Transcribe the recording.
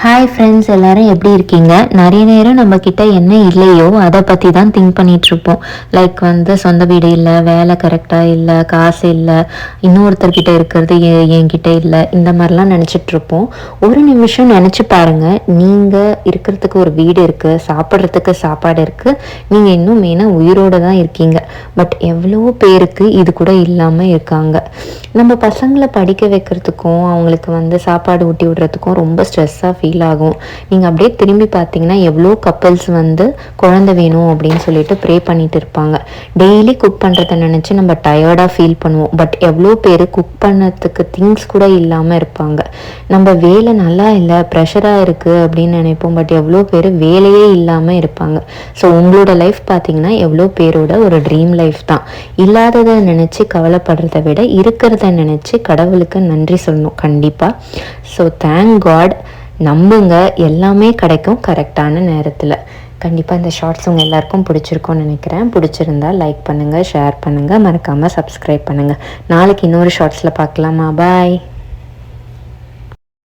Hi friends, எல்லாரும் எப்படி இருக்கீங்க? நிறைய நேரம் நம்ம கிட்ட என்ன இல்லையோ அதை பற்றி தான் திங்க் பண்ணிகிட்ருப்போம். லைக் சொந்த வீடு இல்லை, வேலை கரெக்டாக இல்லை, காசு இல்லை, இன்னொருத்தர்கிட்ட இருக்கிறது என்கிட்ட இல்லை, இந்த மாதிரிலாம் நினச்சிட்ருப்போம். ஒரு நிமிஷம் நினச்சி பாருங்கள், நீங்கள் இருக்கிறதுக்கு ஒரு வீடு இருக்குது, சாப்பிட்றதுக்கு சாப்பாடு இருக்குது, நீங்கள் இன்னும் மெயினாக உயிரோடு தான் இருக்கீங்க. பட் எவ்வளோ பேருக்கு இது கூட இல்லாமல் இருக்காங்க. நம்ம பசங்களை படிக்க வைக்கிறதுக்கும் அவங்களுக்கு சாப்பாடு ஊட்டி விடுறதுக்கும் ரொம்ப ஸ்ட்ரெஸ்ஸாக ஃபீல் ஆகும். நீங்கள் அப்படியே திரும்பி பார்த்தீங்கன்னா எவ்வளோ கப்பல்ஸ் குழந்தை வேணும் அப்படின்னு சொல்லிட்டு ப்ரே பண்ணிட்டு இருப்பாங்க. டெய்லி குக் பண்ணுறதை நினச்சி நம்ம டயர்டாக ஃபீல் பண்ணுவோம். பட் எவ்வளோ பேர் குக் பண்ணதுக்கு திங்ஸ் கூட இல்லாமல் இருப்பாங்க. நம்ம வேலை நல்லா இல்லை, ப்ரெஷராக இருக்குது அப்படின்னு நினைப்போம். பட் எவ்வளோ பேர் வேலையே இல்லாமல் இருப்பாங்க. ஸோ உங்களோட லைஃப் பார்த்தீங்கன்னா எவ்வளோ பேரோட ஒரு ட்ரீம் லைஃப் தான். இல்லாததை நினச்சி கவலைப்படுறத விட இருக்கிறத நினச்சி கடவுளுக்கு நன்றி சொல்லணும் கண்டிப்பாக. So thank God. நம்புங்க, எல்லாமே கிடைக்கும் கரெக்டான நேரத்தில். கண்டிப்பாக இந்த ஷார்ட்ஸ் உங்கள் எல்லாருக்கும் பிடிச்சிருக்கும்னு நினைக்கிறேன். பிடிச்சிருந்தா லைக் பண்ணுங்கள், ஷேர் பண்ணுங்கள், மறக்காமல் சப்ஸ்கிரைப் பண்ணுங்கள். நாளைக்கு இன்னொரு ஷார்ட்ஸில் பார்க்கலாமா? பாய்.